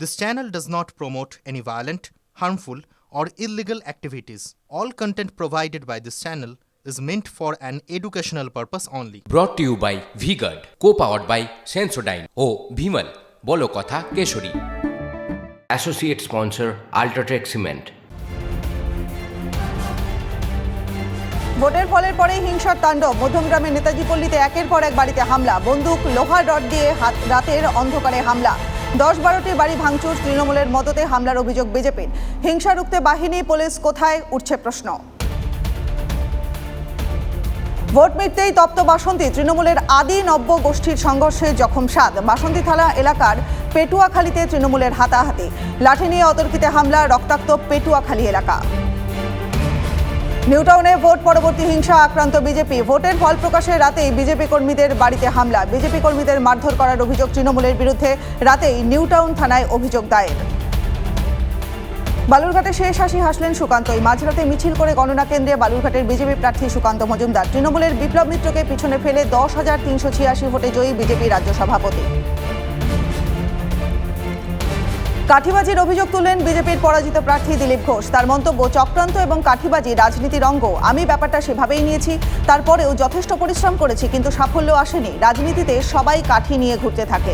This channel does not promote any violent, harmful, or illegal activities. All content provided by this channel is meant for an educational purpose only. Brought to you by V-Guard, co-powered by Sensodyne O Bhimal, বলো কথা Keshari. Associate sponsor Ultratech Cement। ভোটের ফলের পরেই হিংসার তাণ্ডব। মধ্যমগ্রামের নেতাজি পল্লীতে একের পর এক বাড়িতে হামলা, বন্দুক, লোহার রড দিয়ে রাতের অন্ধকারে হামলা। 10-12টি বাড়ি ভাঙচুর, তৃণমূলের মদতে হামলার অভিযোগ বিজেপির। হিংসা রুখতে বাহিনী, পুলিশ কোথায়, উঠছে প্রশ্ন। ভোট মিটতেই তপ্ত বাসন্তী, তৃণমূলের আদি নব্য গোষ্ঠীর সংঘর্ষে জখম 7। বাসন্তী থানা এলাকার পেটুয়াখালীতে তৃণমূলের হাতাহাতি, লাঠি নিয়ে অতর্কিতে হামলা, রক্তাক্ত পেটুয়াখালী এলাকা। নিউটাউনে ভোট পরবর্তী হিংসা আক্রান্ত বিজেপি। ভোটের ফল প্রকাশের রাতেই বিজেপি কর্মীদের বাড়িতে হামলা, বিজেপি কর্মীদের মারধর করার অভিযোগ তৃণমূলের বিরুদ্ধে। রাতেই নিউটাউন থানায় অভিযোগ দায়ের। বালুরঘাটে শেষ হাসি হাসলেন সুকান্তই। মাঝরাতে মিছিল করে গণনা কেন্দ্রে বালুরঘাটের বিজেপি প্রার্থী সুকান্ত মজুমদার। তৃণমূলের বিপ্লব মিত্রকে পিছনে ফেলে 10,386 ভোটে জয়ী বিজেপি রাজ্য সভাপতি। কাঠিবাজির অভিযোগ তুললেন বিজেপির পরাজিত প্রার্থী দিলীপ ঘোষ। তার মন্তব্য, চক্রান্ত এবং কাঠিবাজি রাজনীতির অঙ্গ। আমি ব্যাপারটা সেভাবেই নিয়েছি, তারপরেও যথেষ্ট পরিশ্রম করেছি, কিন্তু সাফল্য আসেনি। রাজনীতিতে সবাই কাঠি নিয়ে ঘুরতে থাকে।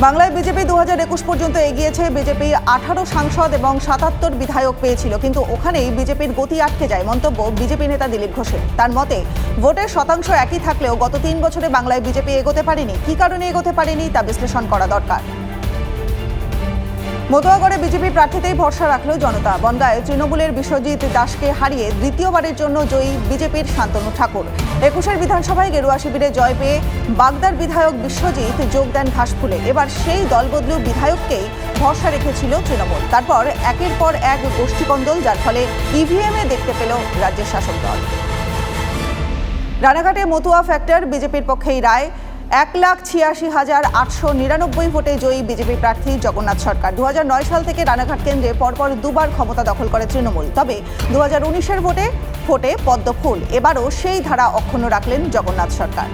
বাংলায় বিজেপি 2021 পর্যন্ত এগিয়েছে। বিজেপি 18 সাংসদ এবং 77 বিধায়ক পেয়েছিল, কিন্তু ওখানেই বিজেপির গতি আটকে যায়। মন্তব্য বিজেপি নেতা দিলীপ ঘোষের। তার মতে, ভোটের শতাংশ একই থাকলেও গত 3 বছরে বাংলায় বিজেপি এগোতে পারেনি। কী কারণে এগোতে পারেনি তা বিশ্লেষণ করা দরকার। মতুয়াগড়ে বিজেপি প্রার্থীতেই ভরসা রাখল জনতা। বনগাঁয় তৃণমূলের বিশ্বজিৎ দাসকে হারিয়ে দ্বিতীয়বারের জন্য জয়ী বিজেপির শান্তনু ঠাকুর। 21 বিধানসভায় গেরুয়া শিবিরে জয় পেয়ে বাগদার বিধায়ক বিশ্বজিৎ যোগ দেন ঘাসফুলে। এবার সেই দলবদলু বিধায়ককেই ভরসা রেখেছিল তৃণমূল। তারপর একের পর এক গোষ্ঠীকন্দল, যার ফলে ইভিএমে দেখতে পেল রাজ্যের শাসক দল। রানাঘাটে মতুয়া ফ্যাক্টর, বিজেপির পক্ষেই রায়। 1,86,899 ভোটে জয়ী বিজেপি প্রার্থী জগন্নাথ সরকার। 2009 সাল থেকে রানাঘাট কেন্দ্রে পরপর দুবার ক্ষমতা দখল করে তৃণমূল। তবে 2019-এর ভোটে ফোটে পদ্ম ফুল। এবারও সেই ধারা অক্ষুণ্ণ রাখলেন জগন্নাথ সরকার।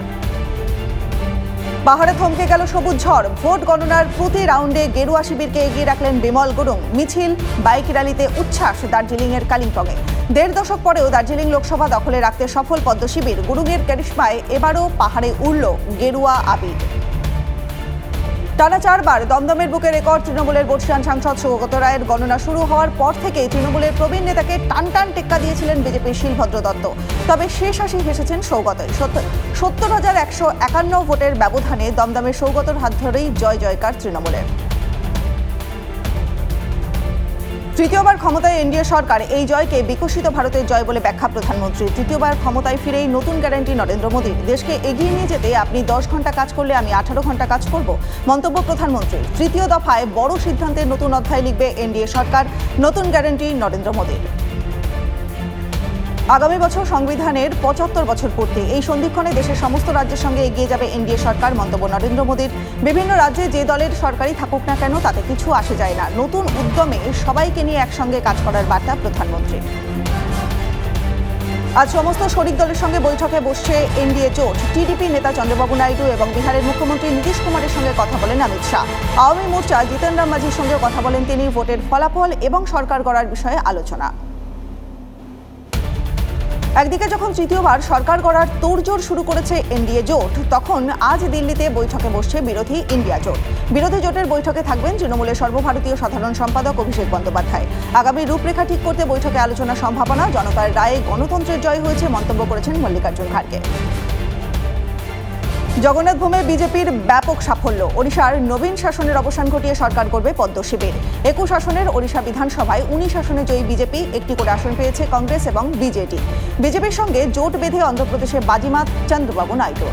পাহাড়ে থমকে গেল সবুজ ঝড়। ভোট গণনার প্রতি রাউন্ডে গেরুয়া শিবিরকে এগিয়ে রাখলেন বিমল গুরুং। মিছিল, বাইক র্যালিতে উচ্ছ্বাস দার্জিলিংয়ের কালিম্পংয়ে। 1.5 দশক পরেও দার্জিলিং লোকসভা দখলে রাখতে সফল পদ্ম শিবির। গুরুংয়ের ক্যারিশমায় এবারও পাহাড়ে উড়ল গেরুয়া আবির। টানা 4 বার দমদমের বুকে রেকর্ড তৃণমূলের বর্ষিয়ান সাংসদ সৌগত রায়ের। গণনা শুরু হওয়ার পর থেকেই তৃণমূলের প্রবীণ নেতাকে টান টান টেক্কা দিয়েছিলেন বিজেপির শিলভদ্র দত্ত। তবে শেষ হাসি হেসেছেন সৌগতই। 70,151 ভোটের ব্যবধানে দমদমের সৌগতর হাত ধরেই জয় জয়কার তৃণমূলের। তৃতীয়বার ক্ষমতায় এনডিএ সরকার। এই জয়কে বিকশিত ভারতের জয় বলে ব্যাখ্যা প্রধানমন্ত্রী। তৃতীয়বার ক্ষমতায় ফিরেই নতুন গ্যারান্টি নরেন্দ্র মোদীর। দেশকে এগিয়ে নিয়ে যেতে আপনি 10 ঘন্টা কাজ করলে আমি 18 ঘন্টা কাজ করব, মন্তব্য প্রধানমন্ত্রী। তৃতীয় দফায় বড় সিদ্ধান্তের নতুন অধ্যায় লিখবে এনডিএ সরকার, নতুন গ্যারান্টি নরেন্দ্র মোদীর। আগামী বছর সংবিধানের 75 বছর পূর্তি। এই সন্ধিক্ষণে দেশের সমস্ত রাজ্যের সঙ্গে এগিয়ে যাবে এনডিএ সরকার, মন্তব্য নরেন্দ্র মোদীর। বিভিন্ন রাজ্যে যে দলের সরকারই থাকুক না কেন, তাতে কিছু আসে যায় না। নতুন উদ্যমে সবাইকে নিয়ে একসঙ্গে কাজ করার বার্তা প্রধানমন্ত্রী। আজ সমস্ত শরিক দলের সঙ্গে বৈঠকে বসছে এনডিএ জোট। টিডিপি নেতা চন্দ্রবাবু নাইডু এবং বিহারের মুখ্যমন্ত্রী নীতিশ কুমারের সঙ্গে কথা বলেন অমিত শাহ। আওয়ামী মোর্চা জিতেন রাম মাঝির সঙ্গে কথা বলেন তিনি। ভোটের ফলাফল এবং সরকার গড়ার বিষয়ে আলোচনা। একদিকে যখন তৃতীয়বার সরকার গড়ার তোড়জোড় শুরু করেছে এনডিএ জোট, তখন আজ দিল্লিতে বৈঠকে বসছে বিরোধী ইন্ডিয়া জোট। বিরোধী জোটের বৈঠকে থাকবেন তৃণমূলের সর্বভারতীয় সাধারণ সম্পাদক অভিষেক বন্দ্যোপাধ্যায়। আগামী রূপরেখা ঠিক করতে বৈঠকে আলোচনার সম্ভাবনা। জনতার রায়ে গণতন্ত্রের জয় হয়েছে, মন্তব্য করেছেন মল্লিকার্জুন খাড়গে। জগন্নাথ ভূমে বিজেপির ব্যাপক সাফল্য। ওড়িশার নবীন শাসনের অবসান ঘটিয়ে সরকার করবে পদ্ম শিবির। 21 আসনের ওড়িশা বিধানসভায় 19 আসনে জয়ী বিজেপি। 1টি করে আসন পেয়েছে কংগ্রেস এবং বিজেডি। বিজেপির সঙ্গে জোট বেঁধে অন্ধ্রপ্রদেশে বাজিমাত চন্দ্রবাবু নাইডু।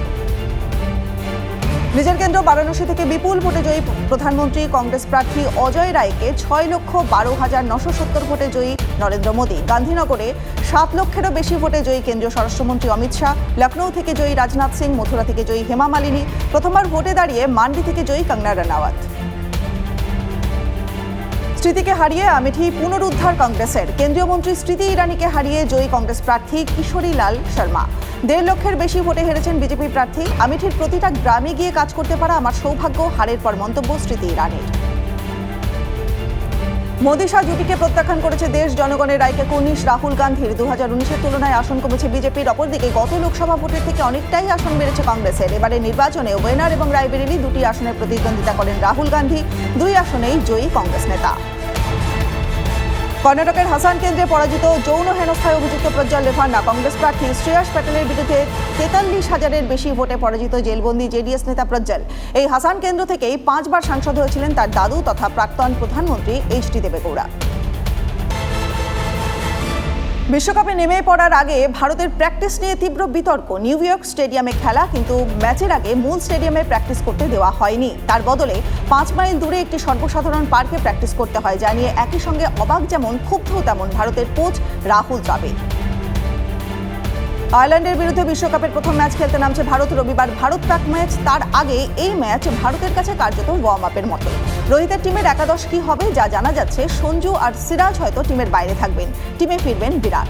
নিজের কেন্দ্র বারাণসী থেকে বিপুল ভোটে জয়ী প্রধানমন্ত্রী কংগ্রেস প্রার্থী অজয় রায়কে 6,12,970 ভোটে জয়ী নরেন্দ্র মোদী। গান্ধীনগরে 7 লক্ষেরও বেশি ভোটে জয়ী কেন্দ্রীয় স্বরাষ্ট্রমন্ত্রী অমিত শাহ। লখনৌ থেকে জয়ী রাজনাথ সিং। মথুরা থেকে জয়ী হেমা মালিনী। প্রথমবার ভোটে দাঁড়িয়ে মান্ডি থেকে জয়ী কঙ্গনা রানাওয়াত। স্মৃতিকে হারিয়ে আমেঠি পুনরুদ্ধার কংগ্রেসের। কেন্দ্রীয় মন্ত্রী স্মৃতি ইরানিকে হারিয়ে জয়ী কংগ্রেস প্রার্থী কিশোরী লাল শর্মা। 1.5 লক্ষের বেশি ভোটে হেরেছেন বিজেপি প্রার্থী। আমেঠির প্রতিটা গ্রামে গিয়ে কাজ করতে পারা আমার সৌভাগ্য, হারের পর মন্তব্য স্মৃতি ইরানির। মোদি শাহ জুটিকে প্রত্যাখ্যান করেছে দেশ। জনগণের রায়কে কুর্নিশ রাহুল গান্ধীর। 2019-এর তুলনায় আসন কমেছে বিজেপির। অপরদিকে গত লোকসভা ভোটের থেকে অনেকটাই আসন বেড়েছে কংগ্রেসের। এবারে নির্বাচনে ওয়েনার এবং রায়বেরেলি দুটি আসনে প্রতিদ্বন্দ্বিতা করেন রাহুল গান্ধী। 2 আসনেই জয়ী কংগ্রেস নেতা। কর্ণাটকের হাসান কেন্দ্রে পরাজিত যৌন হেনস্থায় অভিযুক্ত প্রজ্জ্বল রেভান্না কংগ্রেস প্রার্থী শ্রেয়াস প্যাটেলের বিরুদ্ধে 43,000-এর বেশি ভোটে পরাজিত জেলবন্দি জেডিএস নেতা প্রজ্জ্বল। এই হাসান কেন্দ্র থেকেই 5 বার সাংসদ হয়েছিলেন তার দাদু তথা প্রাক্তন প্রধানমন্ত্রী এইচ.ডি. দেবেগৌড়া। বিশ্বকাপে নেমে পড়ার আগে ভারতের প্র্যাকটিস নিয়ে তীব্র বিতর্ক। নিউ ইয়র্ক স্টেডিয়ামে খেলা, কিন্তু ম্যাচের আগে মূল স্টেডিয়ামে প্র্যাকটিস করতে দেওয়া হয়নি। তার বদলে 5 মাইল দূরে একটি সর্বসাধারণ পার্কে প্র্যাকটিস করতে হয়, যা নিয়ে একই সঙ্গে অবাক যেমন ক্ষুব্ধ তেমন ভারতের কোচ রাহুল দ্রাবিড়। আয়ারল্যান্ডের বিরুদ্ধে বিশ্বকাপের প্রথম ম্যাচ খেলতে নামছে ভারত রবিবার। ভারত প্রাক ম্যাচ, তার আগে এই ম্যাচ ভারতের কাছে কার্যত ওয়ার্ম আপের মতো। রোহিতের টিমের একাদশ কি হবে যা জানা যাচ্ছে, সঞ্জু আর সিরাজ হয়তো টিমের বাইরে থাকবেন, টিমে ফিরবেন বিরাট।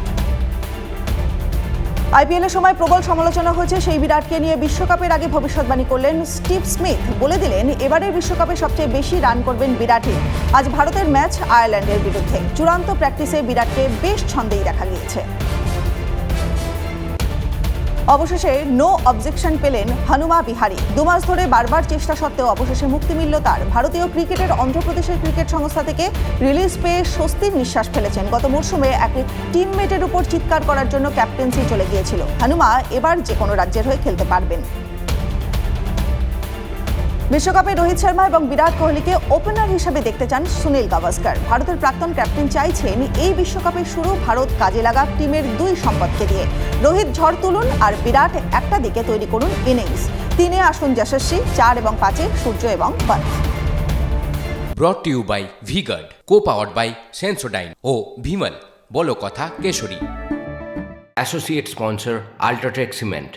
আইপিএলের সময় প্রবল সমালোচনা হয়েছে সেই বিরাটকে নিয়ে। বিশ্বকাপের আগে ভবিষ্যৎবাণী করলেন স্টিভ স্মিথ, বলে দিলেন এবারের বিশ্বকাপে সবচেয়ে বেশি রান করবেন বিরাটই। আজ ভারতের ম্যাচ আয়ারল্যান্ডের বিরুদ্ধে। চূড়ান্ত প্র্যাকটিসে বিরাটকে বেশ ছন্দেই দেখা গিয়েছে। অবশেষে নো অবজেকশন পেলেন হনুমা বিহারি। 2 মাস ধরে বারবার চেষ্টা সত্ত্বেও অবশেষে মুক্তি মিলল তার। ভারতীয় ক্রিকেটের অন্ধ্রপ্রদেশের ক্রিকেট সংস্থা থেকে রিলিজ পেয়ে স্বস্তির নিঃশ্বাস ফেলেছেন। গত মরশুমে এক টিমমেটের উপর চিৎকার করার জন্য ক্যাপ্টেন্সি চলে গিয়েছিল। হনুমা এবার যে কোনো রাজ্যের হয়ে খেলতে পারবেন। বিশ্বকাপে রোহিত শর্মা এবং বিরাট কোহলিকে ওপেনার হিসেবে দেখতে চান সুনীল গাভাস্কর। ভারতের প্রাক্তন ক্যাপ্টেন চাইছেন এই বিশ্বকাপের শুরু ভারত কাজে লাগাক টিমের 2 সম্পদকে দিয়ে। রোহিত ঝড় তুলুন আর বিরাট একটা দিকে তৈরি করুন ইনিংস। 3-এ আসুন যশস্বী, 4 এবং 5-এ সূর্য এবং Partha. Brought to you by VGuard, copowered by Sensodyne ও ভিমল, বলো কথা কেশরী। Associate sponsor UltraTech cement.